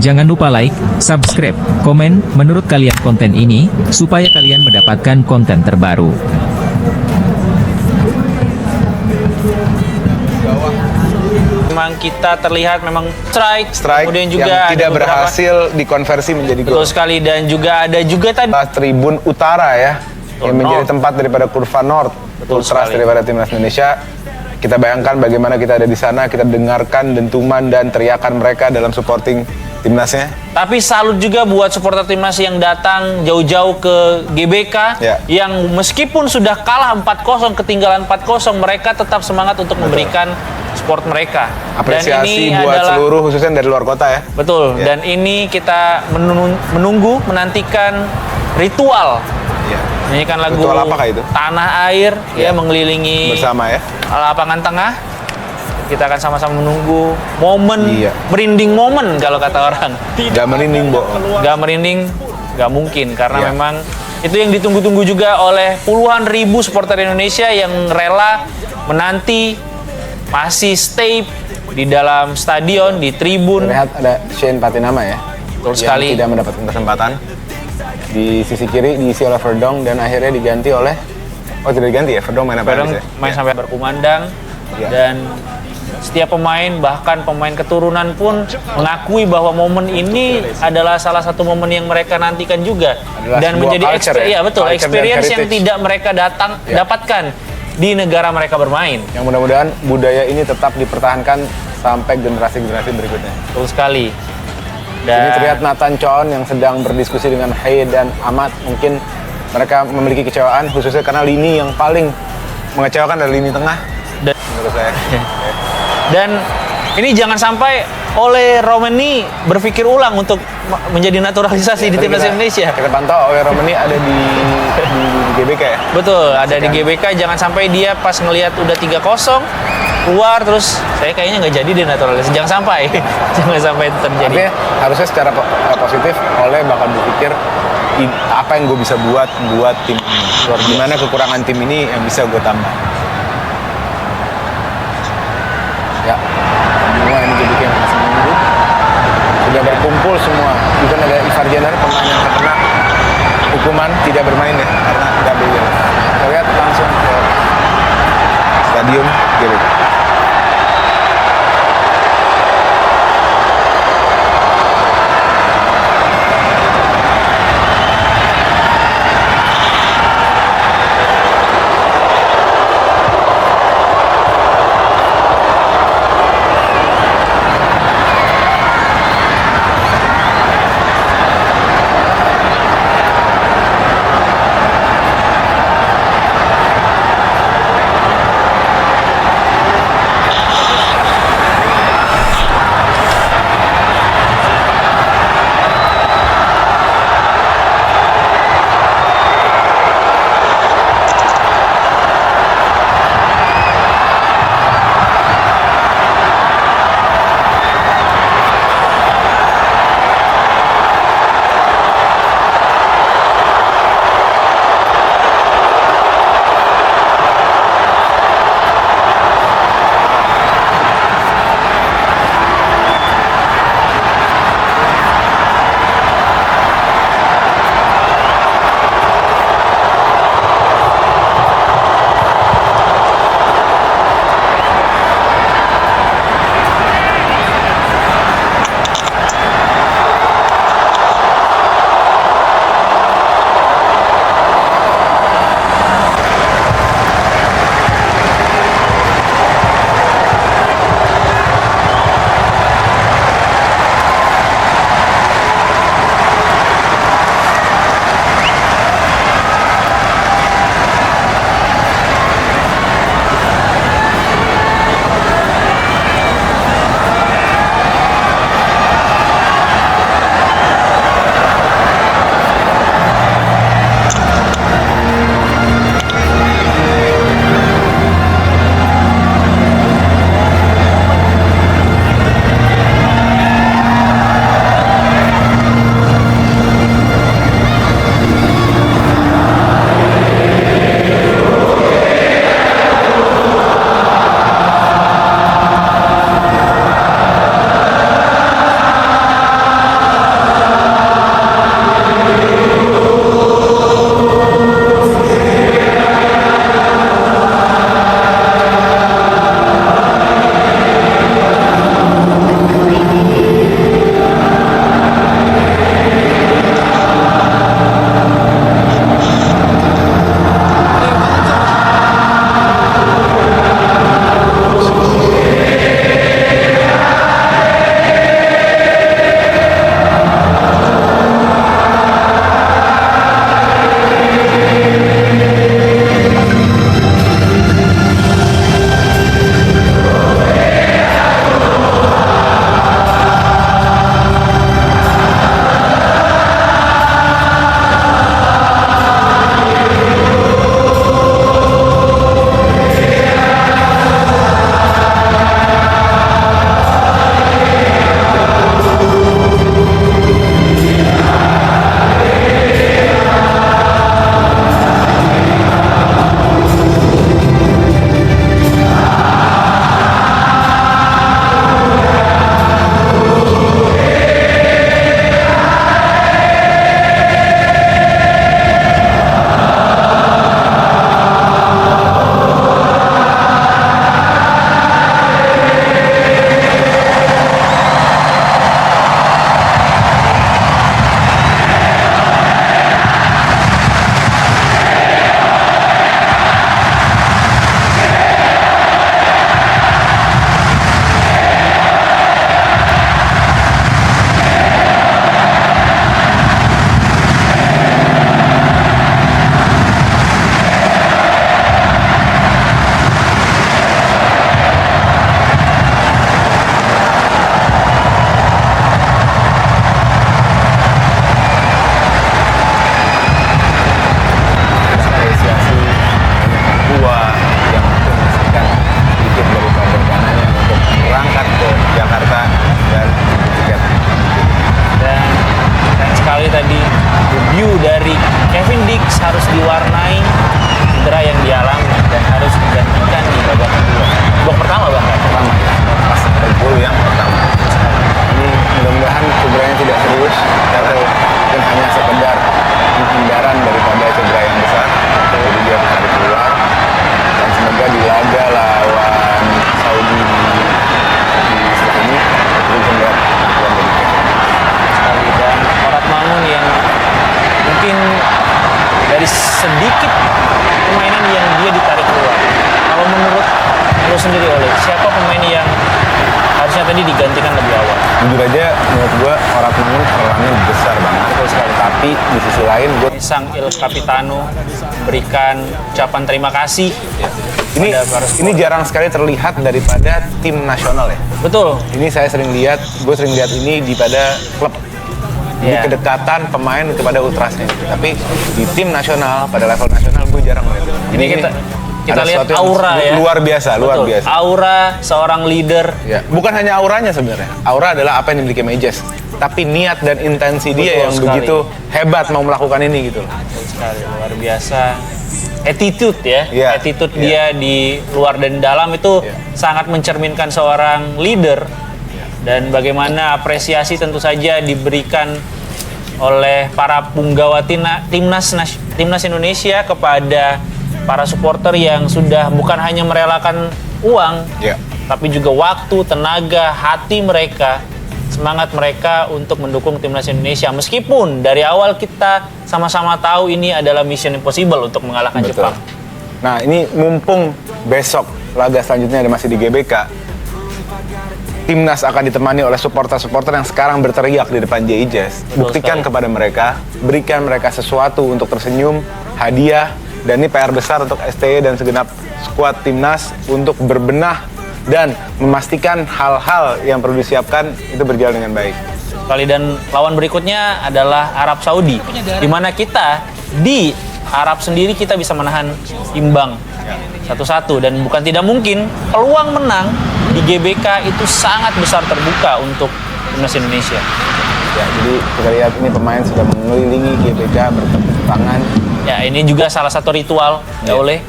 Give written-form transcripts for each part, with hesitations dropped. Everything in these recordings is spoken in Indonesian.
Jangan lupa like, subscribe, komen menurut kalian konten ini, supaya kalian mendapatkan konten terbaru. Memang kita terlihat memang strike kemudian yang juga tidak ada beberapa- berhasil dikonversi menjadi gol. betul sekali, dan juga ada juga tadi Tribun Utara ya, yang menjadi tempat daripada kurva North, Betul ultras sekali. daripada timnas Indonesia. Kita bayangkan bagaimana kita ada di sana, kita dengarkan dentuman dan teriakan mereka dalam supporting timnasnya. Tapi salut juga buat supporter timnas yang datang jauh-jauh ke GBK, Ya. yang meskipun sudah kalah 4-0, ketinggalan 4-0, mereka tetap semangat untuk memberikan support mereka. Apresiasi buat seluruh, khususnya dari luar kota ya. Betul, Ya. dan ini kita menantikan ritual. Ya. Nyanyikan lagu Ritual apakah itu? Tanah Air ya, mengelilingi Bersama ya. lapangan tengah. Kita akan sama-sama menunggu momen, Iya. merinding momen kalau kata orang. Gak merinding, Bo. Gak merinding, gak mungkin, karena Iya. memang itu yang ditunggu-tunggu juga oleh puluhan ribu supporter Indonesia yang rela menanti, masih stay di dalam stadion, di tribun. Lihat ada Shane Patinama ya. Betul yang sekali. tidak mendapatkan kesempatan. Di sisi kiri diisi oleh Verdong dan akhirnya diganti oleh tidak diganti ya, Verdong main apa Kadang aja? main sampai berkumandang, Iya. dan setiap pemain, bahkan pemain keturunan pun mengakui bahwa momen ini adalah salah satu momen yang mereka nantikan juga, Adalah dan sebuah menjadi culture ya, iya betul, culture dan experience yang heritage. tidak mereka Iya. dapatkan di negara mereka bermain. Yang mudah-mudahan budaya ini tetap dipertahankan sampai generasi-generasi berikutnya. Betul sekali. Ini terlihat Nathan Chon yang sedang berdiskusi dengan Hay dan Ahmad. Mungkin mereka memiliki kecewaan, khususnya karena lini yang paling mengecewakan adalah lini tengah, Dan, menurut saya. dan ini jangan sampai oleh Romani berpikir ulang untuk menjadi naturalisasi di Tadi timnas kita- Indonesia. Kita pantau oleh Romani ada di GBK ya. Betul, ada di GBK. Jangan sampai dia pas ngelihat udah 3-0 keluar terus saya kayaknya nggak jadi denaturalisasi. Jangan sampai, jangan sampai itu terjadi. Artinya harusnya secara positif oleh bakal berpikir apa yang gue bisa buat tim ini. Gimana kekurangan tim ini yang bisa gue tambah. Ya, semua ini GBK yang masih menunggu. Sudah berkumpul semua. Juga ada Ivar Jenner, pemain yang terkena hukuman tidak bermain ya karena double yellow. Kita lihat langsung ke stadion GBK. harus diwarnai cedera yang dialami dan harus digantikan di babak kedua. Babak pertama bahkan. Pertama, pas gol yang pertama. Ini mudah-mudahan cederanya tidak serius karena mungkin hanya sekedar penghindaran daripada cedera yang besar. Jadi dia tarik keluar dan semoga di laga lawan Saudi di setelah ini kita bisa melihat penampilan dari Kevin Sekali. Dan Orat Mangun yang mungkin dari sedikit permainan yang dia ditarik keluar. Kalau menurut lo sendiri oleh siapa pemain yang harusnya tadi digantikan lebih awal? Jujur aja menurut gua Orat Mangun perannya besar banget. Betul sekali. Tapi di sisi lain gua Sang Il Capitano berikan ucapan terima kasih. ini pada para ini jarang sekali terlihat daripada tim nasional ya. Betul. Ini saya sering lihat, gue sering lihat ini di pada klub. Di Iya. kedekatan pemain kepada ultrasnya gitu. Tapi di tim nasional, pada level nasional gue jarang melihat itu. Ini kita ada lihat sesuatu yang aura ya. Luar biasa, luar Betul. biasa. Aura seorang leader. Ya, bukan hanya auranya sebenarnya. Aura adalah apa yang dimiliki Mejes. Tapi niat dan intensi dia Betul yang sekali. begitu hebat mau melakukan ini gitu loh. Betul sekali, luar biasa. Attitude ya, Iya, attitude iya. dia di luar dan dalam itu Iya. sangat mencerminkan seorang leader. Dan bagaimana apresiasi tentu saja diberikan oleh para punggawa timnas Indonesia kepada para supporter yang sudah bukan hanya merelakan uang, Iya. tapi juga waktu, tenaga, hati mereka, semangat mereka untuk mendukung timnas Indonesia. Meskipun dari awal kita sama-sama tahu ini adalah mission impossible untuk mengalahkan Betul. Jepang. Nah ini mumpung besok laga selanjutnya ada masih di GBK, timnas akan ditemani oleh supporter-supporter yang sekarang berteriak di depan JI Jazz. Betul Buktikan sekali. kepada mereka, berikan mereka sesuatu untuk tersenyum, hadiah, dan ini PR besar untuk STY dan segenap skuad timnas untuk berbenah dan memastikan hal-hal yang perlu disiapkan itu berjalan dengan baik. Kali dan lawan berikutnya adalah Arab Saudi, di mana kita di Arab sendiri kita bisa menahan imbang 1-1 dan bukan tidak mungkin peluang menang di GBK itu sangat besar terbuka untuk timnas Indonesia. Ya, jadi kita lihat ini pemain sudah mengelilingi GBK bertepuk tangan. Ya, ini juga salah satu ritual ya oleh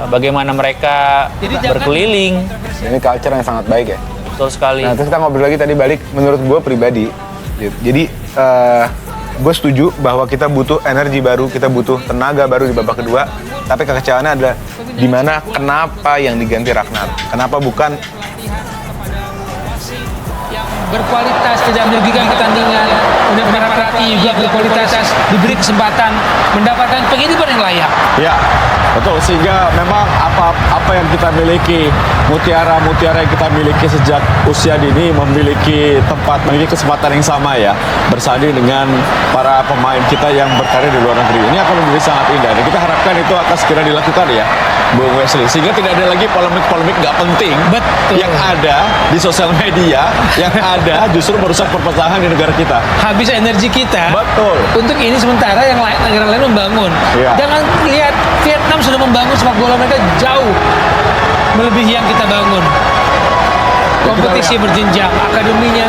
bagaimana mereka berkeliling. Ini culture yang sangat baik ya. Betul sekali. Nah, terus kita ngobrol lagi tadi balik, menurut gue pribadi, gitu. Jadi gue setuju bahwa kita butuh energi baru, kita butuh tenaga baru di babak kedua. Tapi kekecewaannya adalah di mana kenapa yang diganti Ragnar? Kenapa bukan berkualitas, tidak merugikan pertandingan, benar-benar pelatih juga berkualitas, diberi kesempatan mendapatkan penghidupan yang layak. Ya, betul. Sehingga memang apa yang kita miliki, mutiara-mutiara yang kita miliki sejak usia dini memiliki memiliki kesempatan yang sama ya, bersanding dengan para pemain kita yang berkarir di luar negeri. Ini akan menjadi sangat indah. Dan kita harapkan itu akan segera dilakukan ya, Bung Wesley. Sehingga tidak ada lagi polemik-polemik nggak penting Betul. yang ada di sosial media, yang ada justru merusak perpecahan di negara kita. Habis energi kita Betul. untuk ini sementara yang lain, negara lain membangun. Iya. Jangan lihat Vietnam sudah membangun sepak bola mereka jauh melebihi yang kita bangun. Kompetisi berjenjang, akademinya,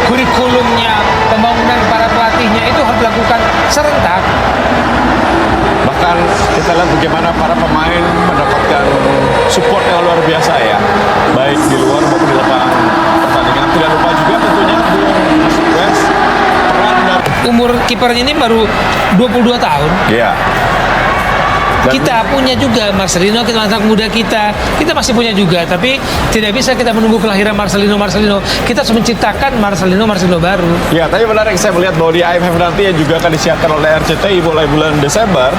kurikulumnya, pembangunan para pelatihnya itu harus dilakukan serentak. Bahkan kita lihat bagaimana para pemain mendapatkan support yang luar biasa ya, baik di luar maupun di lapangan pertandingan. Tidak lupa juga tentunya Bung Wes, peran dari Umur kipernya ini baru 22 tahun. ya. Dan Kita punya juga Marcelino, kita anak muda kita masih punya juga, tapi tidak bisa kita menunggu kelahiran Marcelino. Kita harus menciptakan Marcelino baru. ya, tapi menarik saya melihat bahwa di AFF nanti yang juga akan disiapkan oleh RCTI mulai bulan Desember,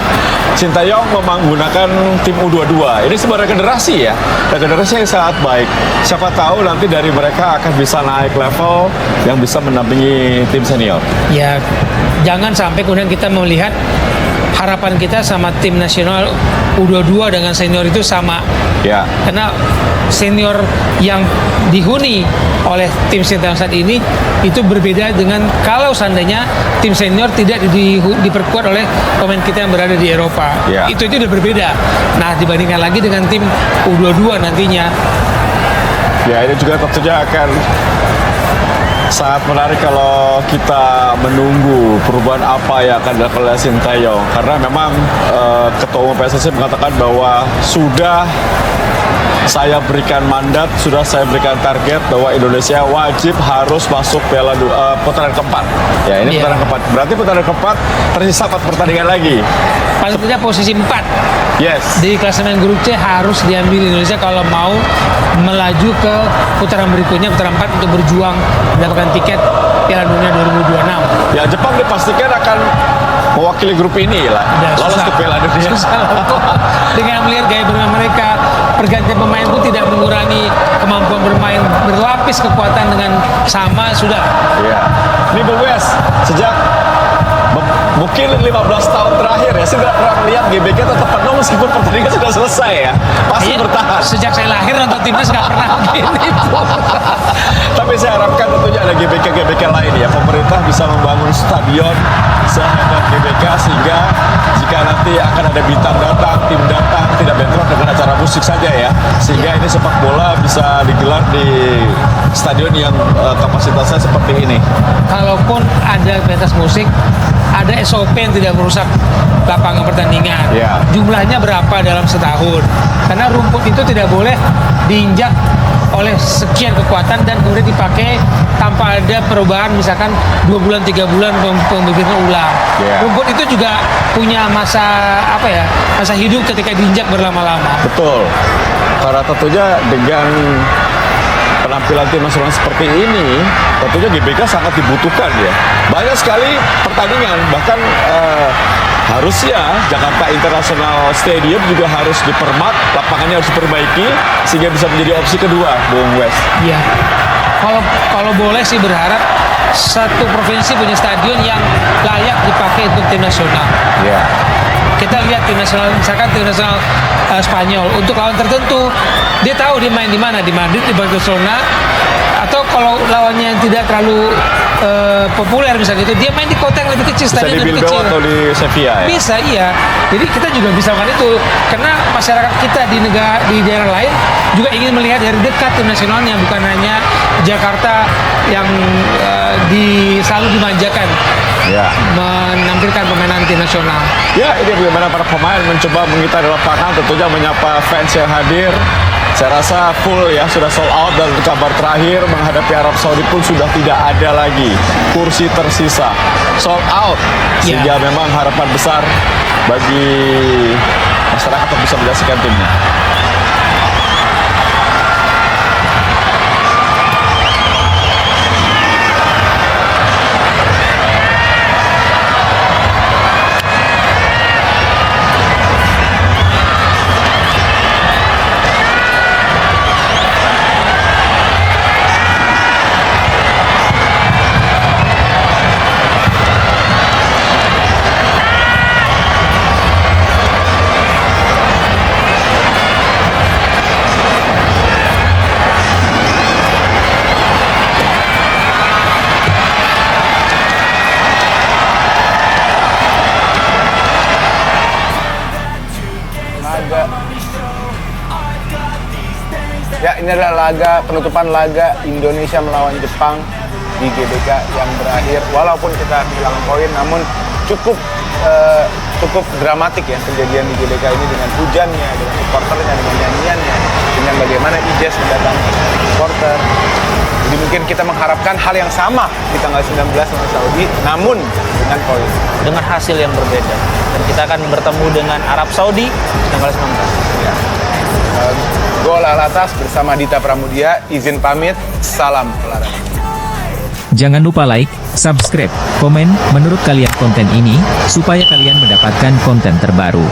Sintayong menggunakan tim U22. Ini sebuah regenerasi ya, regenerasi yang sangat baik. Siapa tahu nanti dari mereka akan bisa naik level yang bisa mendampingi tim senior. Ya, jangan sampai kemudian kita melihat harapan kita sama tim nasional U22 dengan senior itu sama. Ya. Karena senior yang dihuni oleh tim senior saat ini itu berbeda dengan kalau seandainya tim senior tidak diperkuat oleh pemain kita yang berada di Eropa. Ya. Itu udah berbeda. Nah, dibandingkan lagi dengan tim U22 nantinya. Ya, ini juga tentunya akan Sangat menarik kalau kita menunggu perubahan apa yang akan dilakukan oleh Sintayong, karena memang Ketua Umum PSSI mengatakan bahwa sudah saya berikan mandat, sudah saya berikan target bahwa Indonesia wajib harus masuk putaran keempat. Ya, ini Iya. putaran keempat. Berarti putaran keempat tersisa 4 pertandingan lagi. Paling tidak posisi 4 Yes. di klasemen grup C harus diambil Indonesia kalau mau melaju ke putaran berikutnya, putaran 4 untuk berjuang mendapatkan tiket Piala Dunia 2026. Ya, Jepang dipastikan akan mewakili grup ini lah. Udah Lolos susah. ke Piala Dunia. Susah lah. Dengan melihat gaya bermain mereka, pergantian pemain pun tidak mengurangi kemampuan bermain, berlapis kekuatan dengan sama sudah. Iya. Ini Bung Wes, sejak mungkin 15 tahun terakhir ya, saya tidak pernah melihat GBK tetap penuh meskipun pertandingan sudah selesai ya. Pasti Kayaknya bertahan. Sejak saya lahir nonton timnas nggak pernah begini. Tapi saya harapkan tentunya ada GBK lain ya. Pemerintah bisa membangun stadion sehebat GBK sehingga jika nanti akan ada bintang datang, tim datang, tidak bentrok dengan acara musik saja ya. Sehingga ini sepak bola bisa digelar di stadion yang kapasitasnya seperti ini. Kalaupun ada pentas musik, ada SOP yang tidak merusak lapangan pertandingan. Ya. Jumlahnya berapa dalam setahun? Karena rumput itu tidak boleh diinjak oleh sekian kekuatan dan kemudian dipakai tanpa ada perubahan, misalkan 2 bulan 3 bulan pembibitan ulang. Ya. Rumput itu juga punya masa masa hidup ketika diinjak berlama-lama. Betul. Karena tentunya dengan penampilan tim nasional seperti ini, tentunya GBK sangat dibutuhkan ya. Banyak sekali pertandingan, bahkan harusnya Jakarta International Stadium juga harus dipermak, lapangannya harus diperbaiki sehingga bisa menjadi opsi kedua, Bung Wes. Iya. Kalau boleh sih berharap satu provinsi punya stadion yang layak dipakai untuk tim nasional. Ya. Kita lihat tim nasional, misalkan tim nasional Spanyol untuk lawan tertentu, dia tahu dia main di mana, di Madrid, di Barcelona, atau kalau lawannya yang tidak terlalu populer misalnya itu, dia main di kota yang lebih kecil, Bisa stadion di lebih Bilbao kecil. atau di Sevilla ya. Bisa, iya. Jadi kita juga bisa melakukan itu karena masyarakat kita di daerah lain juga ingin melihat dari dekat tim nasionalnya, bukan hanya Jakarta yang selalu dimanjakan Ya. menampilkan pemainan tim nasional. Ya, ini bagaimana para pemain mencoba mengitari lapangan, tentunya menyapa fans yang hadir. Saya rasa full ya, sudah sold out, dan kabar terakhir menghadapi Arab Saudi pun sudah tidak ada lagi kursi tersisa. Sold out. Sehingga memang harapan besar bagi masyarakat untuk bisa menyaksikan timnya. Ya, ini adalah penutupan laga Indonesia melawan Jepang di GBK yang berakhir. Walaupun kita hilang poin, namun cukup dramatik ya kejadian di GBK ini, dengan hujannya, dengan supporternya, dengan nyanyiannya, dengan bagaimana Ijes mendatangi supporter. Jadi mungkin kita mengharapkan hal yang sama di tanggal 19 lawan Saudi, namun dengan poin. Dengan hasil yang berbeda. Dan kita akan bertemu dengan Arab Saudi tanggal 19. Ya. Gol Alatas bersama Dita Pramudia, izin pamit, salam olahraga. Jangan lupa like, subscribe, komen menurut kalian konten ini, supaya kalian mendapatkan konten terbaru.